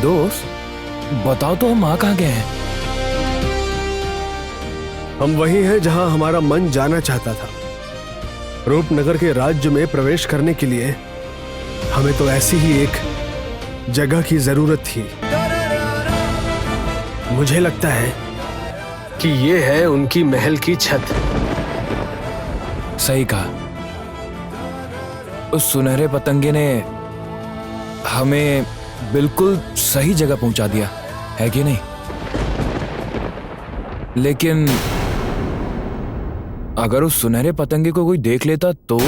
दोस्त बताओ तो, हम आ कहाँ गए हैं? हम वही हैं जहां हमारा मन जाना चाहता था। रूपनगर के राज्य में प्रवेश करने के लिए हमें तो ऐसी ही एक जगह की जरूरत थी। मुझे लगता है कि ये है उनकी महल की छत। सही कहा। उस सुनहरे पतंगे ने हमें बिल्कुल सही जगह पहुंचा दिया, है कि नहीं? लेकिन अगर उस सुनहरे पतंगे को कोई देख लेता तो?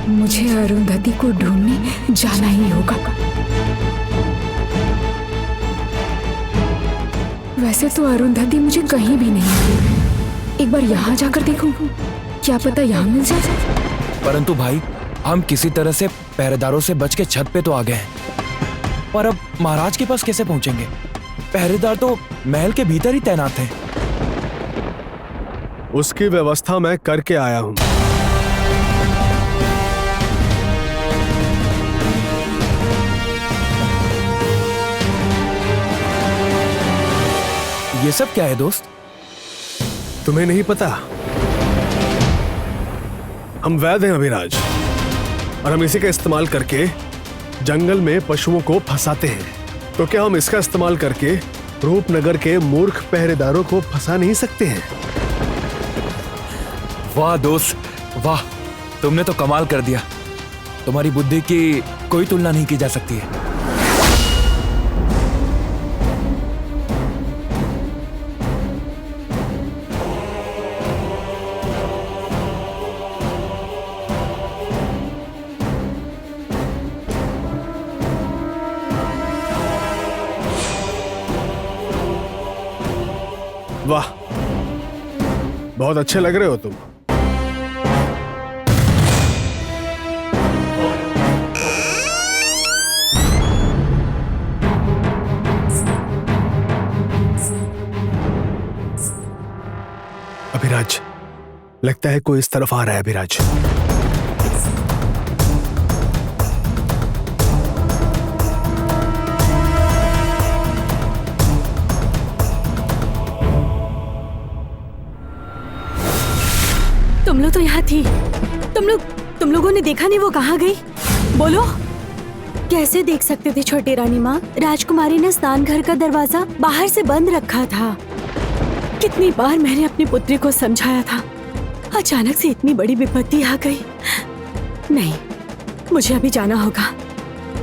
मुझे अरुंधति को ढूंढने जाना ही होगा। वैसे तो अरुंधति मुझे कहीं भी नहीं मिली। एक बार यहाँ जाकर देखूं, क्या पता यहाँ मिल जाए। परंतु भाई, हम किसी तरह से पहरेदारों से बच के छत पे तो आ गए हैं, पर अब महाराज के पास कैसे पहुंचेंगे? पहरेदार तो महल के भीतर ही तैनात हैं। उसकी व्यवस्था मैं करके आया हूं। ये सब क्या है दोस्त? तुम्हें नहीं पता? हम वैद्य हैं अभिराज, और हम इसी का इस्तेमाल करके जंगल में पशुओं को फंसाते हैं। तो क्या हम इसका इस्तेमाल करके रूपनगर के मूर्ख पहरेदारों को फंसा नहीं सकते हैं? वाह दोस्त, वाह, तुमने तो कमाल कर दिया। तुम्हारी बुद्धि की कोई तुलना नहीं की जा सकती है। वाह, बहुत अच्छे लग रहे हो तुम। अभिराज, लगता है कोई इस तरफ आ रहा है। अभिराज, तुम लोग तो यहाँ थी। तुम लोगों ने देखा नहीं वो कहाँ गई? बोलो। कैसे देख सकते थे छोटी रानी माँ? राजकुमारी ने स्नान घर का दरवाजा बाहर से बंद रखा था। कितनी बार मैंने अपनी पुत्री को समझाया था, अचानक से इतनी बड़ी विपत्ति आ गई। नहीं, मुझे अभी जाना होगा।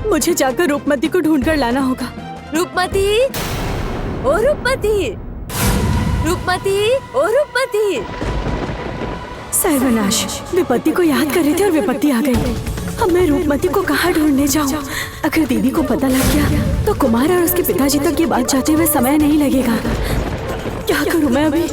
मुझे जाकर रूपमती को ढूंढकर लाना होगा। रूपमती, ओ रूपमती, रूपमती, ओ रूपमती। सर्वनाश, विपत्ति को याद कर रहे थे और विपत्ति आ गई। अब मैं रूपमती को कहाँ ढूंढने जाऊँ? अगर दीदी को पता लग गया तो कुमार और उसके पिताजी तक ये बात जाते हुए समय नहीं लगेगा। क्या करूँ मैं अभी?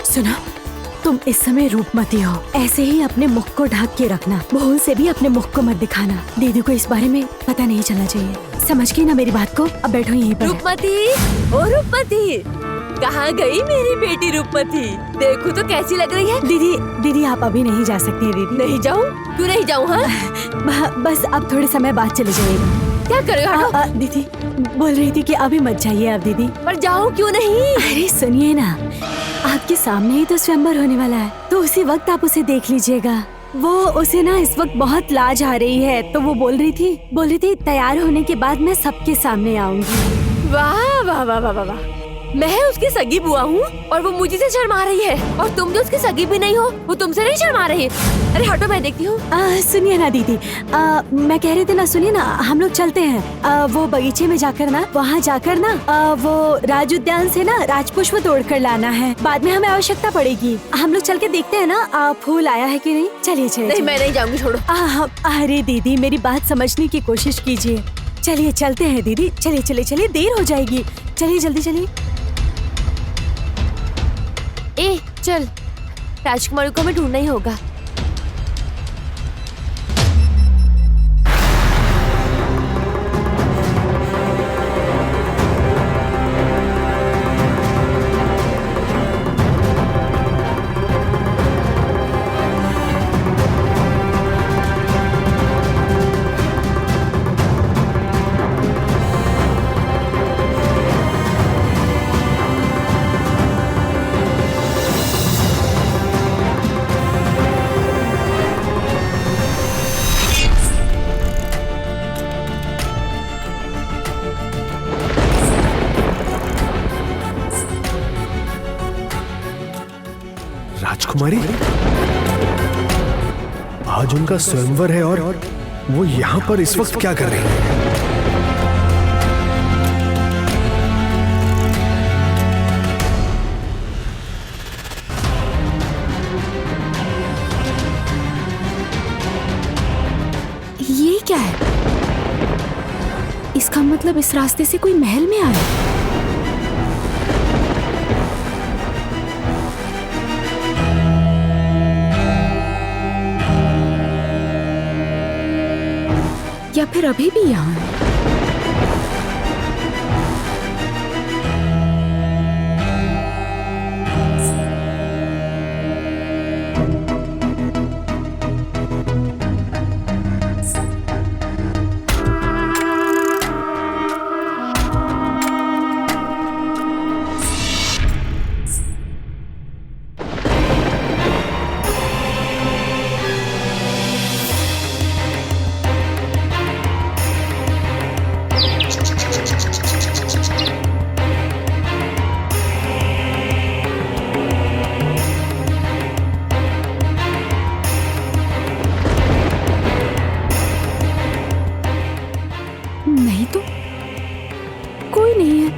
सुना, तुम इस समय रूपमती हो, ऐसे ही अपने मुख को ढक के रखना। भूल से भी अपने मुख को मत दिखाना। दीदी को इस बारे में पता नहीं चलना चाहिए। समझ गई ना मेरी बात को? अब बैठो यहीं पर। रूपमती, ओ रूपमती, कहाँ गई मेरी बेटी रूपमती? देखो तो कैसी लग रही है। दीदी आप अभी नहीं जा सकती हैं। दीदी नहीं जाऊँ? क्यों नहीं जाऊँ? हाँ, बस अब थोड़े समय बाद चले जाइएगा। क्या करोगे? दीदी बोल रही थी कि अभी मत जाइए अब दीदी। पर जाऊँ क्यों नहीं? अरे सुनिए ना, आपके सामने ही तो स्वयंवर होने वाला है, तो उसी वक्त आप उसे देख लीजिएगा। वो उसे ना इस वक्त बहुत लाज आ रही है, तो वो बोल रही थी तैयार होने के बाद मैं सबके सामने आऊंगी। वाह वाह वाह वाह वाह, मैं उसकी सगी बुआ हूँ और वो मुझे से शर्मा रही है, और तुम जो उसकी सगी भी नहीं हो, वो तुमसे नहीं शर्मा रही है। अरे हटो, मैं देखती हूँ। सुनिए ना दीदी, मैं कह रही थी ना, सुनिए ना, हम लोग चलते हैं वो बगीचे में जाकर ना, वहाँ जाकर ना वो राज उद्यान से ना राजपुष्प तोड़ कर लाना है। बाद में हमें आवश्यकता पड़ेगी। हम लोग चल के देखते हैं ना फूल आया है कि नहीं। चलिए चलिए। नहीं, मैं नहीं जाऊंगी, छोड़ो। अरे दीदी, मेरी बात समझने की कोशिश कीजिए। चलिए चलते हैं दीदी, चलिए चलिए चलिए, देर हो जाएगी। चलिए जल्दी चलिए। ए चल, राजकुमारी को हमें ढूंढना ही होगा। राजकुमारी, आज उनका स्वयंवर है और वो यहाँ पर इस वक्त क्या कर रही है? ये क्या है? इसका मतलब इस रास्ते से कोई महल में आया। या फिर अभी भी यहाँ है? नहीं तो कोई नहीं है।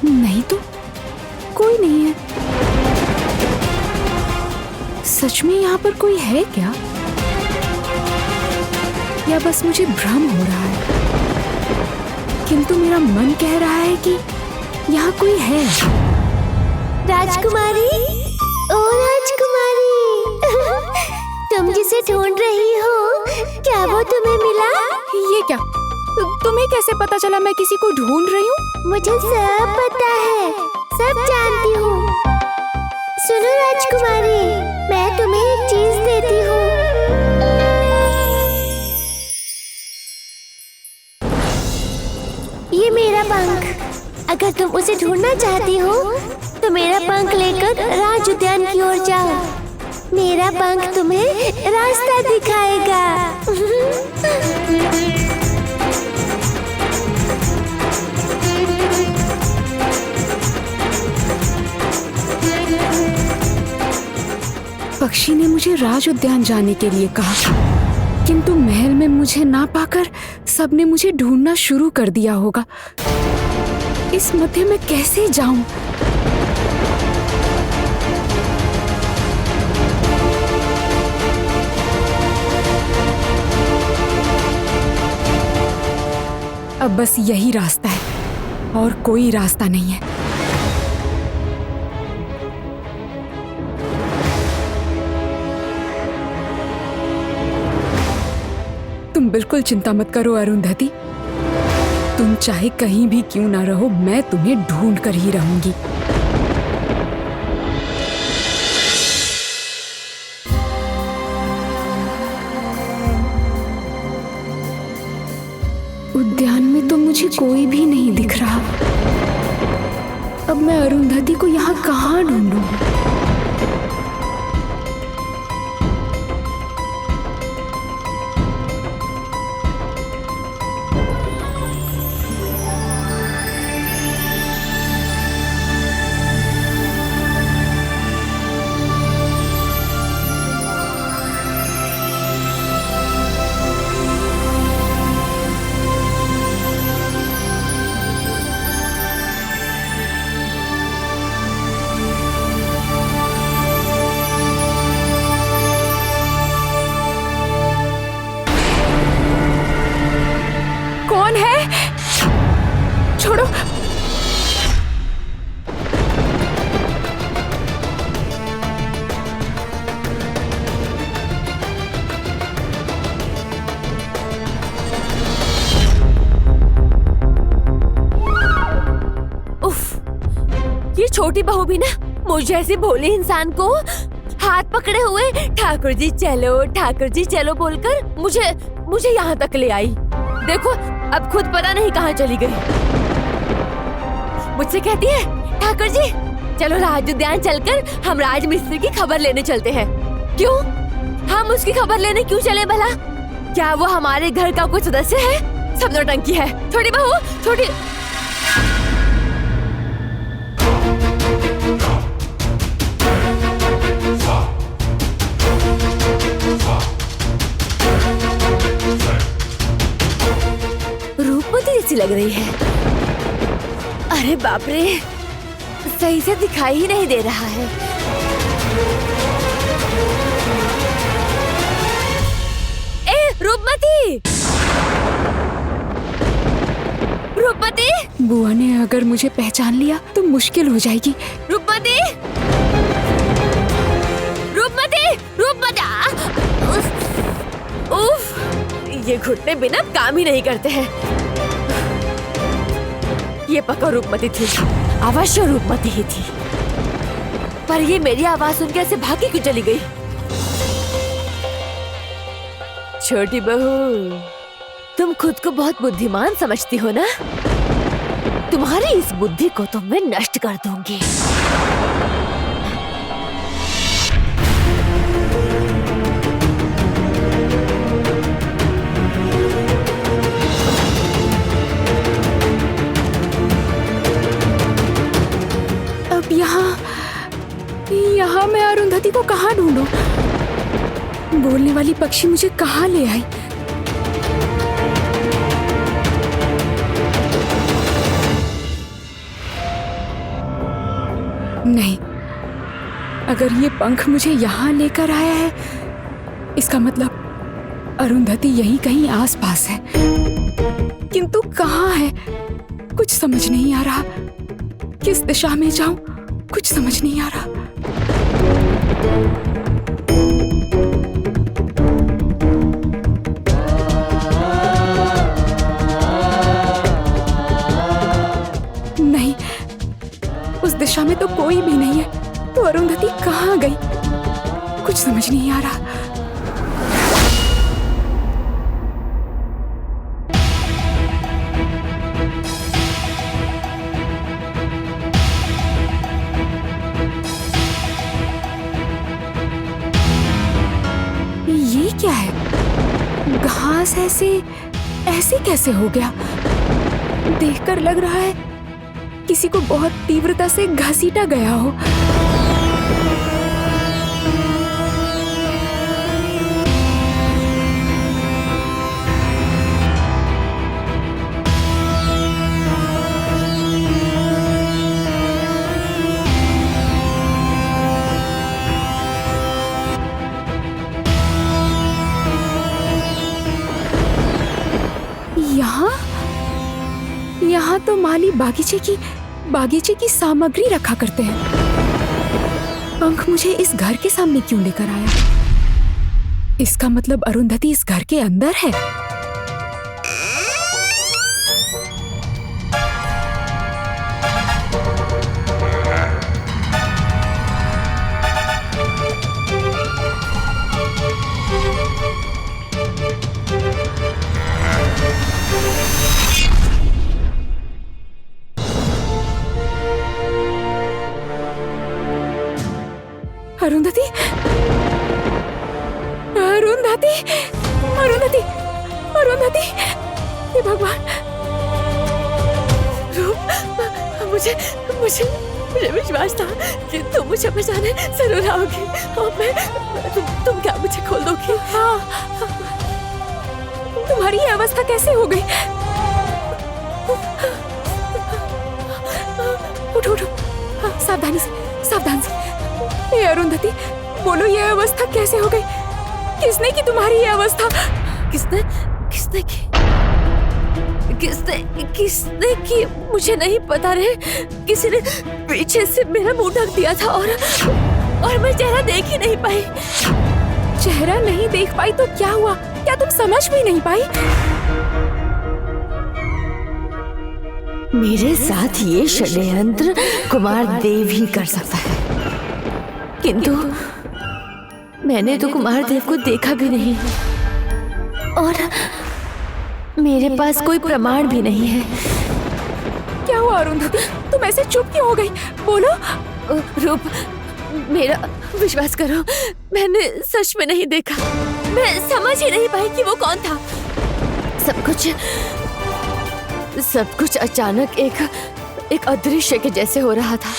नहीं तो कोई नहीं है। सच में यहाँ पर कोई है क्या? या बस मुझे भ्रम हो रहा है? किंतु मेरा मन कह रहा है कि यहाँ कोई है। राजकुमारी, ओ राजकुमारी, तुम जिसे ढूंढ रही हो, क्या वो तुम्हें मिला? ये क्या? तुम्हें कैसे पता चला मैं किसी को ढूंढ रही हूँ? मुझे सब पता है, सब जानती हूँ। सुनो राजकुमारी, मैं तुम्हें एक चीज देती हूँ। ये मेरा पंख। अगर तुम उसे ढूंढना चाहती हो तो मेरा पंख लेकर राज उद्यान की ओर जाओ। मेरा पंख तुम्हें रास्ता दिखाएगा। पक्षी ने मुझे राज उद्यान जाने के लिए कहा, किंतु महल में मुझे ना पाकर सबने मुझे ढूंढना शुरू कर दिया होगा। इस मध्य में कैसे जाऊं? अब बस यही रास्ता है और कोई रास्ता नहीं है। तुम बिल्कुल चिंता मत करो अरुंधति। तुम चाहे कहीं भी क्यों ना रहो, मैं तुम्हें ढूंढ कर ही रहूंगी। उद्यान में तो मुझे कोई भी नहीं दिख रहा। अब मैं अरुंधति को यहाँ कहाँ ढूंढूं? कौन है? छोड़ो। उफ, ये छोटी बहू भी ना मुझे ऐसे भोले इंसान को हाथ पकड़े हुए ठाकुर जी चलो बोलकर मुझे यहाँ तक ले आई। देखो अब खुद पता नहीं कहाँ चली गई। मुझसे कहती है ठाकुर जी चलो राज उद्यान चलकर हम राज मिस्त्री की खबर लेने चलते हैं। क्यों? हम उसकी खबर लेने क्यों चले भला? क्या वो हमारे घर का कोई सदस्य है? सब नौटंकी है। छोटी बहू छोटी रूपवती जैसी लग रही है। अरे बाप रे, सही से दिखाई ही नहीं दे रहा है। ए रूपमती, रूपमती! बुआ ने अगर मुझे पहचान लिया तो मुश्किल हो जाएगी। रूपमती, रूपमती, रूपमती! उफ, ये घुटने बिना काम ही नहीं करते हैं। ये पक्का रूपमती थी, अवश्य रूपमती ही थी। पर ये मेरी आवाज सुन के ऐसे भाग के क्यों चली गई? छोटी बहू, तुम खुद को बहुत बुद्धिमान समझती हो ना? तुम्हारी इस बुद्धि को तो मैं नष्ट कर दूंगी। यहाँ मैं अरुंधति को कहाँ ढूंढूं? बोलने वाली पक्षी मुझे कहाँ ले आई? नहीं, अगर ये पंख मुझे यहाँ लेकर आया है, इसका मतलब अरुंधति यहीं कहीं आसपास है। किंतु कहाँ है? कुछ समझ नहीं आ रहा। किस दिशा में जाऊं? कुछ समझ नहीं आ रहा। नहीं, उस दिशा में तो कोई भी नहीं है। तो अरुंधति कहाँ गई? कुछ समझ नहीं आ रहा। ये क्या है? घास ऐसे कैसे हो गया? देखकर लग रहा है किसी को बहुत तीव्रता से घसीटा गया हो। यहाँ तो माली बागीचे की सामग्री रखा करते हैं। पंख मुझे इस घर के सामने क्यों लेकर आया? इसका मतलब अरुंधति इस घर के अंदर है। अरुंधति, अरुंधति, अरुंधति, अरुंधति, हे भगवान। रूप, मुझे मुझे मुझे विश्वास था कि तुम मुझे बचाने जरूर आओगी और तुम क्या मुझे खोल दोगी? हाँ, तुम्हारी ये अवस्था कैसे हो गई? उठो उठो, हाँ, सावधानी से, सावधान से। ये अरुंधति, बोलो ये अवस्था कैसे हो गई? किसने की तुम्हारी ये अवस्था? किसने किसने की किसने किसने की मुझे नहीं पता रे। किसी ने पीछे से मेरा मुंह ढक दिया था और मैं चेहरा देख ही नहीं पाई। चेहरा नहीं देख पाई तो क्या हुआ? क्या तुम समझ भी नहीं पाई? मेरे साथ ये षड्यंत्र कुमार देव ही कर सकता है, किंतु मैंने तो कुमार देव को देखा भी नहीं और मेरे पास कोई प्रमाण भी नहीं है। क्या हुआ अरुंधति? तुम ऐसे चुप क्यों हो गई? बोलो। रूप, मेरा विश्वास करो, मैंने सच में नहीं देखा। मैं समझ ही नहीं पाई कि वो कौन था। सब कुछ अचानक एक अदृश्य के जैसे हो रहा था।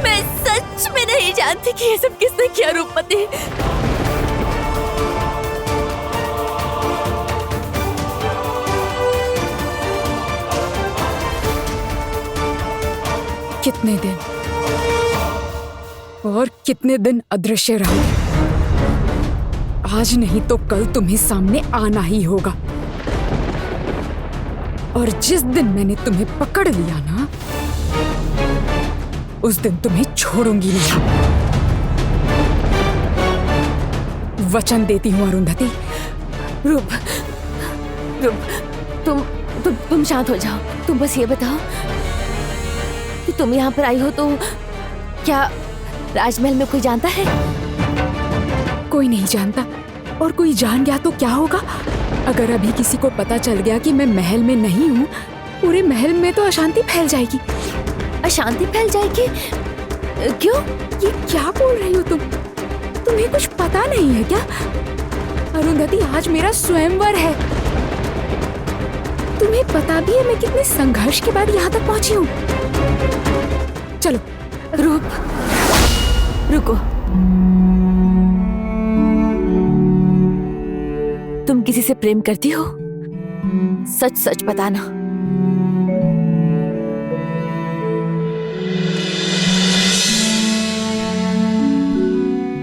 मैं सच में नहीं जानती कि ये सब किसने किया। रूपमती, कितने दिन और कितने दिन अदृश्य रहोगे? आज नहीं तो कल तुम्हें सामने आना ही होगा। और जिस दिन मैंने तुम्हें पकड़ लिया ना, उस दिन तुम्हें छोड़ूंगी नहीं। वचन देती हूँ अरुंधति। रूप, तुम शांत हो जाओ। तुम बस ये बताओ कि तुम यहाँ पर आई हो तो क्या राजमहल में कोई जानता है? कोई नहीं जानता, और कोई जान गया तो क्या होगा? अगर अभी किसी को पता चल गया कि मैं महल में नहीं हूँ, पूरे महल में तो अशांति फैल जाएगी। अशांति फैल जाएगी? क्यों? ये क्या बोल रही हो तुम? तुम्हें कुछ पता नहीं है क्या? अरुंधति, आज मेरा स्वयंवर है। तुम्हें पता भी है मैं कितने संघर्ष के बाद यहाँ तक पहुंची हूँ। चलो। रूप, रुको। तुम किसी से प्रेम करती हो? सच सच बताना।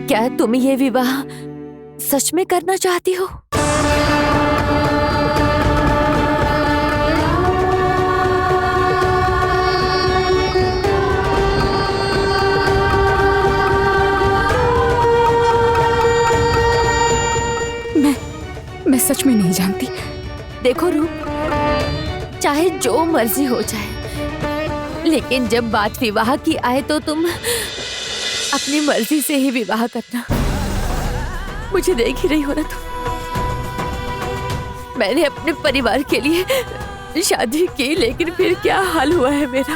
क्या तुम ये विवाह सच में करना चाहती हो? मैं सच में नहीं जानती। देखो रूप, चाहे जो मर्जी हो जाए, लेकिन जब बात विवाह की आए तो तुम अपनी मर्जी से ही विवाह करना। मुझे देख ही रही हो ना तुम। मैंने अपने परिवार के लिए शादी की, लेकिन फिर क्या हाल हुआ है मेरा,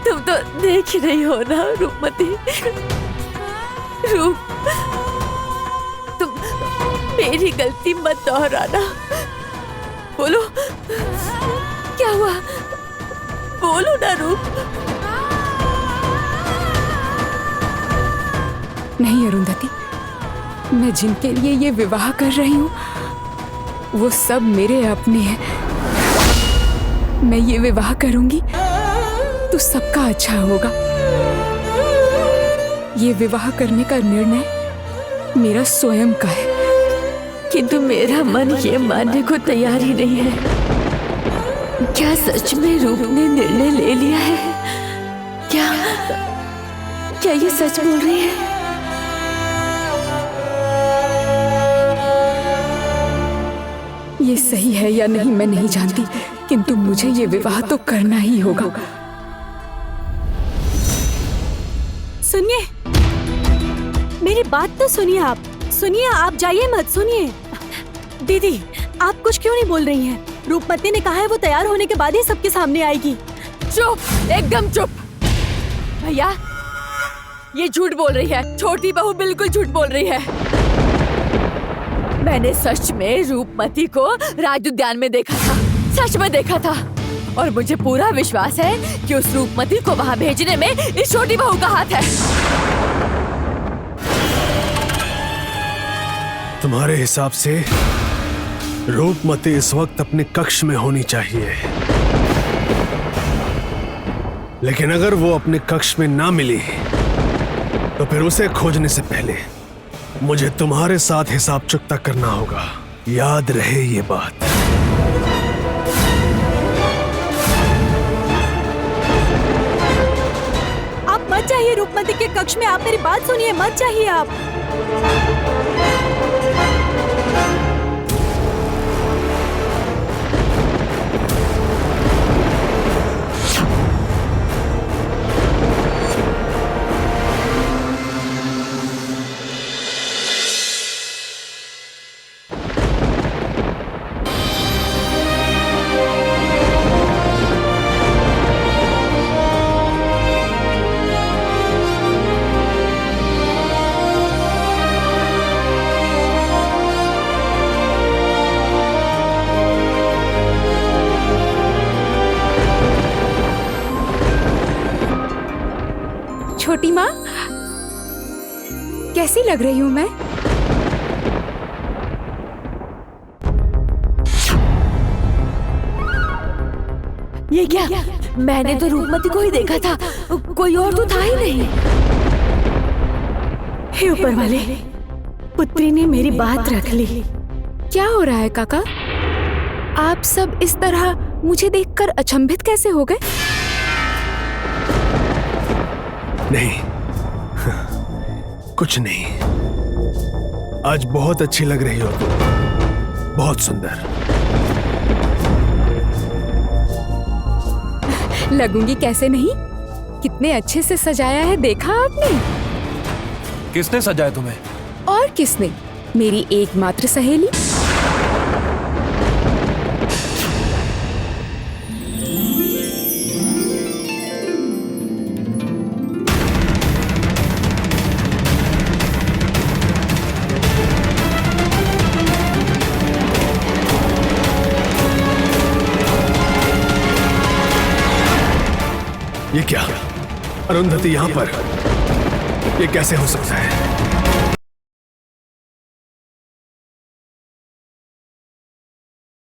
तुम तो देख ही रही हो ना रूपमती। रूप, मेरी गलती मत दोहराना। बोलो, क्या हुआ? बोलो ना रूप। नहीं अरुंधति, मैं जिनके लिए ये विवाह कर रही हूँ वो सब मेरे अपने हैं। मैं ये विवाह करूंगी तो सबका अच्छा होगा। ये विवाह करने का निर्णय मेरा स्वयं का है। किंतु मेरा मन ये मानने को तैयार ही नहीं है। क्या सच में रूप ने निर्णय ले लिया है? क्या ये सच बोल रही है? ये सही है या नहीं मैं नहीं जानती, किंतु मुझे ये विवाह तो करना ही होगा। सुनिए, मेरी बात तो सुनिए। आप जाइए मत। सुनिए दीदी, आप कुछ क्यों नहीं बोल रही हैं? रूपमती ने कहा है वो तैयार होने के बाद ही सबके सामने आएगी। चुप, एकदम चुप। भैया, ये झूठ बोल रही है। छोटी बहू बिल्कुल झूठ बोल रही है। मैंने सच में रूपमती को राज उद्यान में देखा था, सच में देखा था। और मुझे पूरा विश्वास है कि उस रूपमती को वहाँ भेजने में इस छोटी बहू का हाथ है। तुम्हारे हिसाब से रूपमती इस वक्त अपने कक्ष में होनी चाहिए, लेकिन अगर वो अपने कक्ष में ना मिली तो फिर उसे खोजने से पहले मुझे तुम्हारे साथ हिसाब चुकता करना होगा। याद रहे ये बात। आप मत जाइए रूपमती के कक्ष में। आप मेरी बात सुनिए, मत जाइए आप। छोटी माँ, कैसी लग रही हूँ मैं? ये क्या? मैंने तो रूपमती को ही देखा था, कोई और तो था ही नहीं। हे ऊपर वाले, पुत्री ने मेरी बात रख ली। क्या हो रहा है काका? आप सब इस तरह मुझे देखकर अचंभित कैसे हो गए? नहीं, कुछ नहीं। आज बहुत अच्छी लग रही हो तुम, बहुत सुंदर। लगूंगी कैसे नहीं? कितने अच्छे से सजाया है, देखा आपने? किसने सजाया तुम्हें? और किसने? मेरी एकमात्र सहेली। ये क्या? अरुंधति यहाँ पर? ये कैसे हो सकता है?